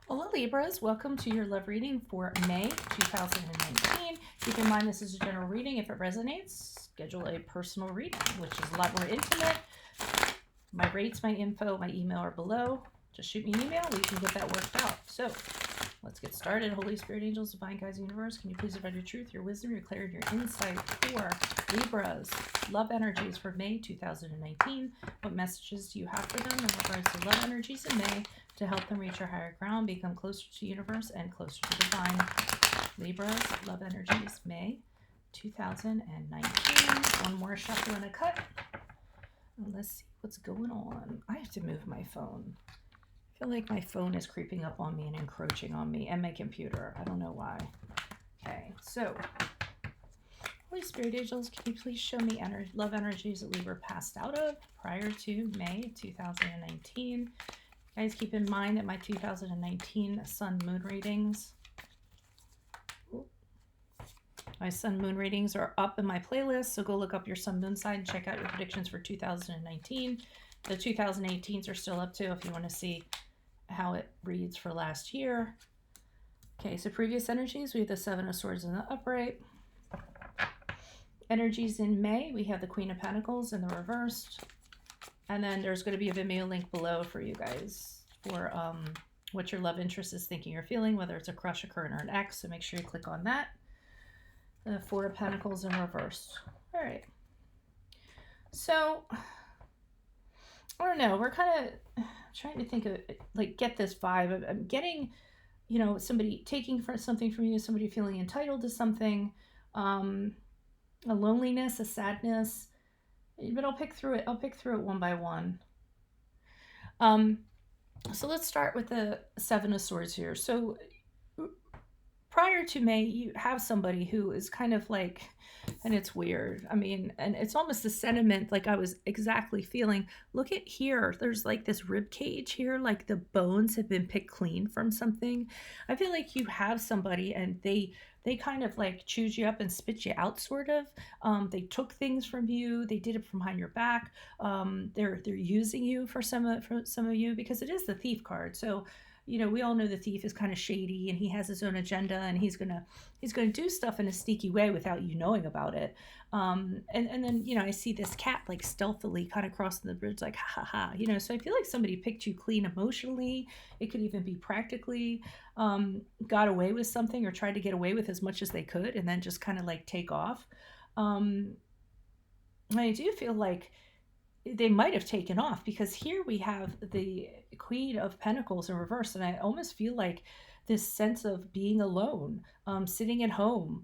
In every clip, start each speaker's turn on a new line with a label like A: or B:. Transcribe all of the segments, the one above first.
A: Hola Libras, welcome to your love reading for May 2019. Keep in mind this is a general reading. If it resonates, schedule a personal reading, which is a lot more intimate. My rates, my info, my email are below. Just shoot me an email, we can get that worked out. So let's get started. Holy Spirit, angels, divine guides, universe, can you please provide your truth, your wisdom, your clarity, your insight for Libras? Love energies for May 2019. What messages do you have for them in regards to love energies in May to help them reach their higher ground, become closer to universe and closer to divine? Libras, love energies, May 2019. One more shuffle and a cut. Let's see what's going on. I have to move my phone. I feel like my phone is creeping up on me and encroaching on me and my computer. I don't know why. Okay, so Holy Spirit angels, can you please show me love energies that we were passed out of prior to May 2019? Guys, keep in mind that my 2019 Sun Moon readings, my Sun Moon readings are up in my playlist, so go look up your Sun Moon side and check out your predictions for 2019. The 2018s are still up too if you want to see how it reads for last year. Okay, so previous energies, we have the Seven of Swords in the upright. Energies in May, we have the Queen of Pentacles in the reversed. And then there's going to be a Vimeo link below for you guys for what your love interest is thinking or feeling, whether it's a crush, a current, or an ex. So make sure you click on that. The Four of Pentacles in reversed. All right. So, I don't know. We're kind of trying to think of, like, get this vibe. I'm getting, you know, somebody taking something from you, somebody feeling entitled to something, a loneliness, a sadness. But I'll pick through it one by one. So let's start with the Seven of Swords here. So prior to May, you have somebody who is kind of like, and it's weird. I mean, and it's almost the sentiment like I was exactly feeling. Look at here. There's like this rib cage here, like the bones have been picked clean from something. I feel like you have somebody and they kind of like chews you up and spit you out, sort of. They took things from you. They did it from behind your back. They're using you for some of you, because it is the Thief card. So, you know, we all know the thief is kind of shady and he has his own agenda and he's gonna do stuff in a sneaky way without you knowing about it. And then, you know, I see this cat like stealthily kind of crossing the bridge, like ha ha ha, you know. So I feel like somebody picked you clean emotionally. It could even be practically, got away with something or tried to get away with as much as they could and then just kind of like take off. I do feel like they might have taken off, because here we have the Queen of Pentacles in reverse, and I almost feel like this sense of being alone, sitting at home,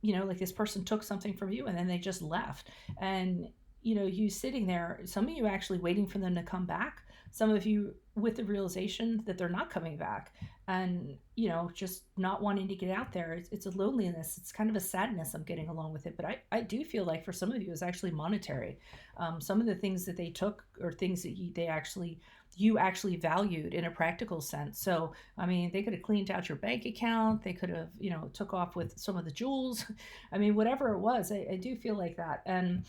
A: you know, like this person took something from you and then they just left, and you know, you sitting there, some of you actually waiting for them to come back, some of you with the realization that they're not coming back, and you know, just not wanting to get out there. It's a loneliness, it's kind of a sadness I'm getting along with it. But I do feel like for some of you it's actually monetary. Some of the things that they took or things that you actually valued in a practical sense. So I mean, they could have cleaned out your bank account, they could have, you know, took off with some of the jewels. I mean, whatever it was, I do feel like that. And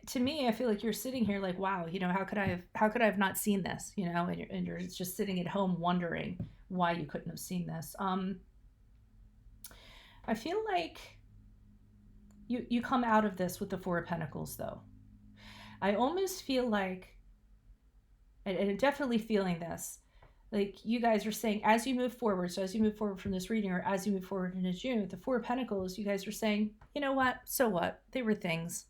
A: to me, I feel like you're sitting here like, wow, you know, how could I have not seen this, you know? And you're just sitting at home wondering why you couldn't have seen this. I feel like you come out of this with the Four of Pentacles, though. I almost feel like, and definitely feeling this, like you guys are saying, as you move forward, so as you move forward from this reading, or as you move forward into June, the Four of Pentacles, you guys are saying, you know what, so what? They were things.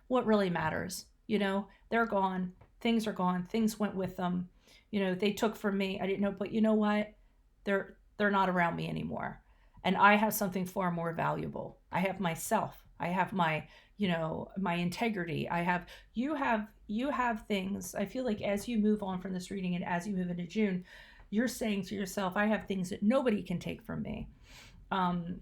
A: What really matters? You know, they're gone. Things are gone. Things went with them. You know, they took from me. I didn't know, but you know what? They're not around me anymore. And I have something far more valuable. I have myself. I have my, you know, my integrity. You have things. I feel like as you move on from this reading and as you move into June, you're saying to yourself, I have things that nobody can take from me. And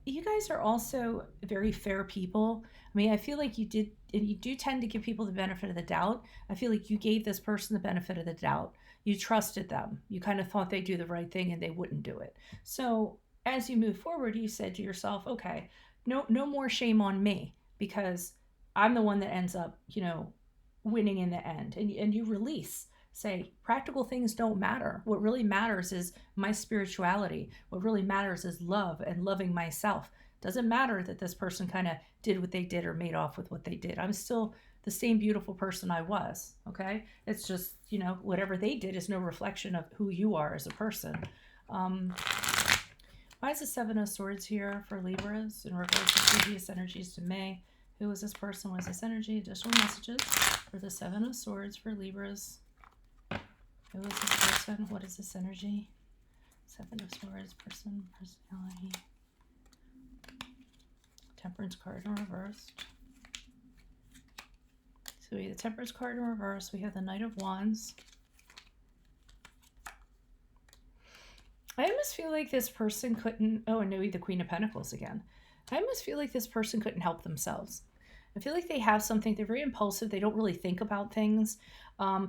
A: you guys are also very fair people. I mean, I feel like you do tend to give people the benefit of the doubt. I feel like you gave this person the benefit of the doubt. You trusted them. You kind of thought they'd do the right thing and they wouldn't do it. So as you move forward, you said to yourself, okay, no more shame on me, because I'm the one that ends up, you know, winning in the end. And you release say practical things don't matter. What really matters is my spirituality. What really matters is love and loving myself. Doesn't matter that this person kind of did what they did or made off with what they did. I'm still the same beautiful person I was. Okay. It's just, whatever they did is no reflection of who you are as a person. Why is the Seven of Swords here for Libras in regards to previous energies to May? Who is this person? What is this energy? Additional messages for the Seven of Swords for Libras. Who is this person? What is this energy? Seven of Swords, person, personality. Temperance card in reverse. So we have the Temperance card in reverse. We have the Knight of Wands. I almost feel like this person couldn't... Oh, and no, the Queen of Pentacles again. I almost feel like this person couldn't help themselves. I feel like they have something. They're very impulsive. They don't really think about things.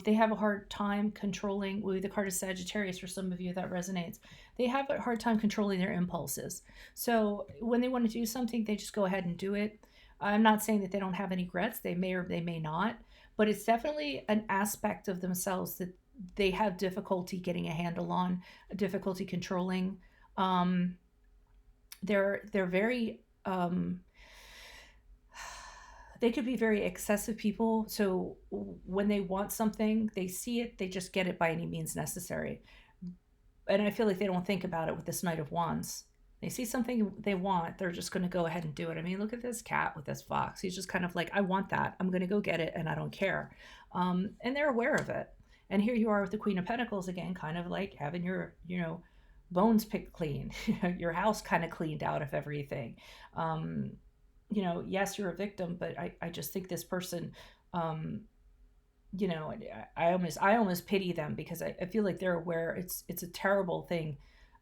A: They have a hard time controlling... Well, the card is Sagittarius for some of you. That resonates. They have a hard time controlling their impulses. So when they want to do something, they just go ahead and do it. I'm not saying that they don't have any regrets. They may or they may not. But it's definitely an aspect of themselves that they have difficulty getting a handle on, difficulty controlling. They're very... they could be very excessive people. So when they want something, they see it, they just get it by any means necessary. And I feel like they don't think about it with this Knight of Wands. They see something they want, they're just going to go ahead and do it. I mean, look at this cat with this fox. He's just kind of like, I want that. I'm going to go get it, and I don't care. And they're aware of it. And here you are with the Queen of Pentacles again, kind of like having your, bones picked clean, your house kind of cleaned out of everything. Yes, you're a victim, but I just think this person, I almost pity them because I feel like they're aware it's a terrible thing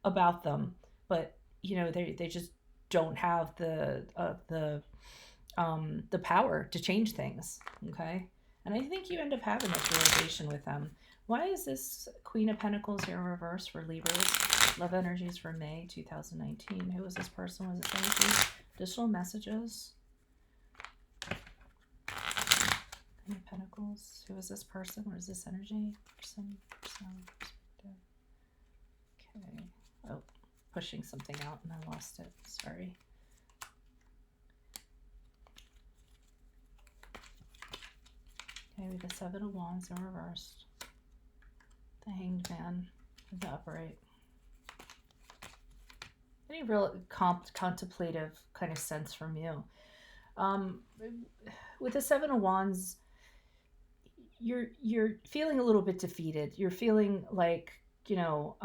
A: about them, but they just don't have the power to change things. Okay. And I think you end up having this realization with them. Why is this Queen of Pentacles here in reverse for Libras? Love energies for May 2019. Who is this person? Was it energy? Additional messages. Queen of Pentacles. Who is this person? What is this energy? Person, perspective. Okay. Oh, pushing something out and I lost it. Sorry. Okay, we have the Seven of Wands in reversed. The Hanged Man in the upright. Any real contemplative kind of sense from you. With the Seven of Wands, you're feeling a little bit defeated. You're feeling like, feeling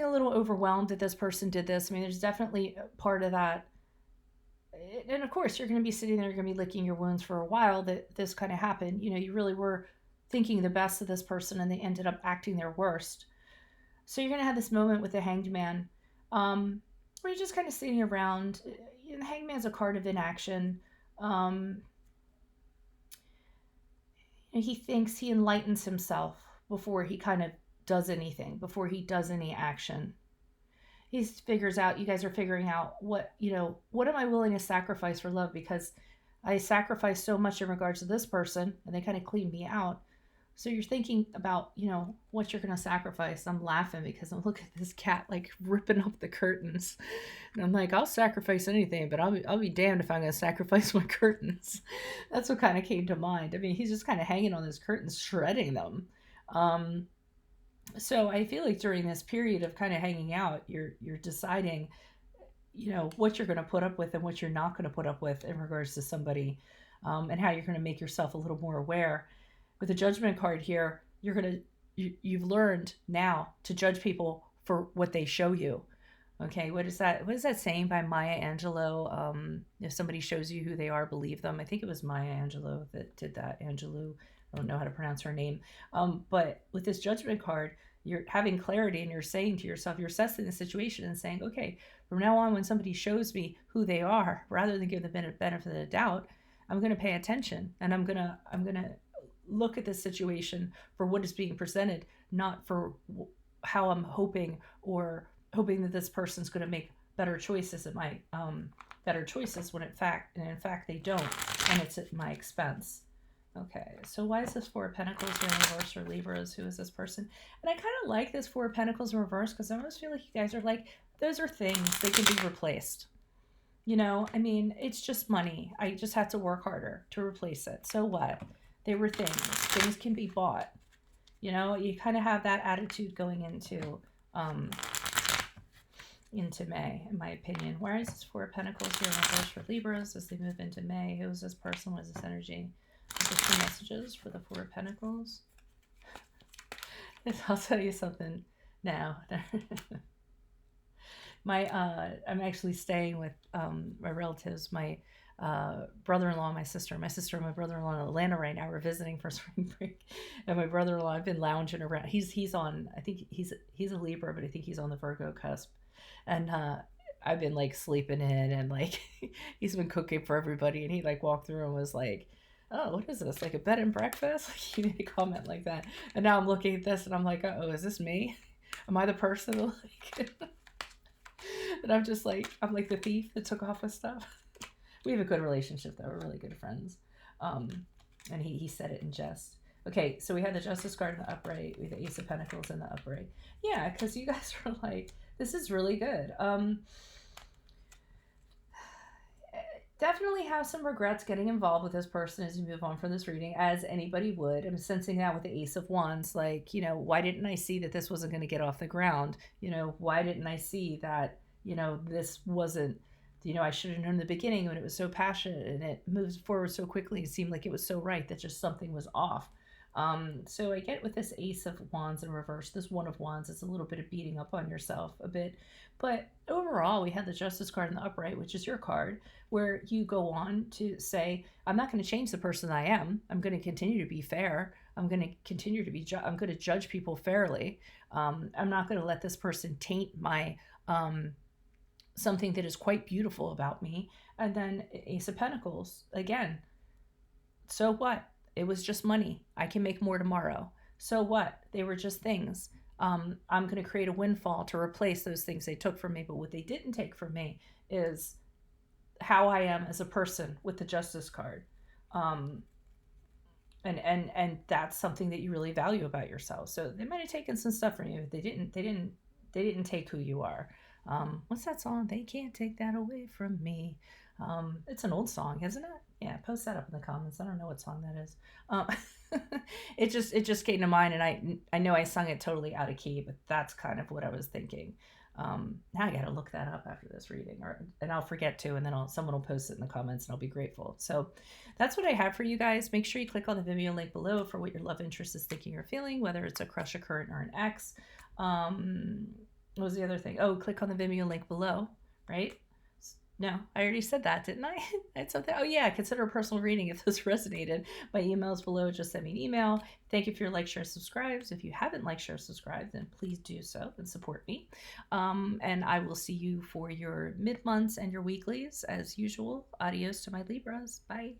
A: a little overwhelmed that this person did this. I mean, there's definitely part of that. And of course, you're going to be sitting there, you're going to be licking your wounds for a while that this kind of happened. You really were thinking the best of this person and they ended up acting their worst. So you're going to have this moment with the Hanged Man where you're just kind of sitting around. The Hanged Man's a card of inaction. He thinks he enlightens himself before he kind of does anything, before he does any action. He figures out, you guys are figuring out what am I willing to sacrifice for love? Because I sacrificed so much in regards to this person and they kind of cleaned me out. So you're thinking about, what you're going to sacrifice. I'm laughing because I'm looking at this cat like ripping up the curtains. And I'm like, I'll sacrifice anything, but I'll be damned if I'm going to sacrifice my curtains. That's what kind of came to mind. I mean, he's just kind of hanging on his curtains, shredding them. So I feel like during this period of kind of hanging out, you're deciding, what you're going to put up with and what you're not going to put up with in regards to somebody, and how you're going to make yourself a little more aware. With the Judgment card here, you've learned now to judge people for what they show you. Okay, what is that saying by Maya Angelou? If somebody shows you who they are, believe them. I think it was Maya Angelou that did that. Angelou, I don't know how to pronounce her name. But with this Judgment card, you're having clarity and you're saying to yourself, you're assessing the situation and saying, okay, from now on, when somebody shows me who they are, rather than give the benefit of the doubt, I'm going to pay attention and I'm going to look at this situation for what is being presented, not for how I'm hoping that this person's going to make better choices at my better choices when in fact they don't, and it's at my expense. Okay, so why is this Four of Pentacles in reverse for Libras? Who is this person? And I kind of like this Four of Pentacles in reverse because I almost feel like you guys are like, those are things that can be replaced. You know, I mean, it's just money. I just had to work harder to replace it. So what? They were things. Things can be bought. You know, you kind of have that attitude going um, into May, in my opinion. Where is this Four of Pentacles here in reverse for Libras as they move into May? Who is this person? What is this energy? Just the messages for the Four of Pentacles. I'll tell you something now. I'm actually staying with my relatives, my brother-in-law, my sister, and my brother-in-law in Atlanta right now. We're visiting for spring break, and my brother-in-law, I've been lounging around. He's on, I think he's a Libra, but I think he's on the Virgo cusp, and I've been like sleeping in, and like he's been cooking for everybody, and he like walked through and was like, "Oh, what is this? Like a bed and breakfast?" Like he made a comment like that, and now I'm looking at this and I'm like, "Oh, is this me? Am I the person like?" And I'm just like, I'm like the thief that took off with stuff. We have a good relationship though. We're really good friends. And he said it in jest. Okay, so we had the Justice card in the upright. We had the Ace of Pentacles in the upright. Yeah, because you guys were like, this is really good. Definitely have some regrets getting involved with this person as you move on from this reading, as anybody would. I'm sensing that with the Ace of Wands. Like, you know, why didn't I see that this wasn't going to get off the ground? You know, why didn't I see that, you know, this wasn't, you know, I should have known in the beginning when it was so passionate and it moves forward so quickly. It seemed like it was so right that just something was off. So I get with this Ace of Wands in reverse, this One of Wands, it's a little bit of beating up on yourself a bit. But overall, we had the Justice card in the upright, which is your card, where you go on to say, I'm not going to change the person I am. I'm going to continue to be fair. I'm going to continue to be, I'm going to judge people fairly. I'm not going to let this person taint my, something that is quite beautiful about me. And then Ace of Pentacles, again, so what? It was just money. I can make more tomorrow. So what? They were just things. I'm going to create a windfall to replace those things they took from me. But what they didn't take from me is how I am as a person with the Justice card. And that's something that you really value about yourself. So they might have taken some stuff from you. They didn't take who you are. What's that song? They can't take that away from me. It's an old song, isn't it? Yeah, post that up in the comments. I don't know what song that is. It just came to mind, and I know I sung it totally out of key, but that's kind of what I was thinking. Now I got to look that up after this reading, and I'll forget to, and then someone will post it in the comments, and I'll be grateful. So that's what I have for you guys. Make sure you click on the Vimeo link below for what your love interest is thinking or feeling, whether it's a crush, a current, or an ex. What was the other thing? Oh, click on the Vimeo link below, right? No, I already said that, didn't I? I had something. Oh, yeah. Consider a personal reading if this resonated. My email's below. Just send me an email. Thank you for your like, share, subscribes. If you haven't liked, share, subscribed, then please do so and support me. And I will see you for your mid-months and your weeklies as usual. Adios to my Libras. Bye.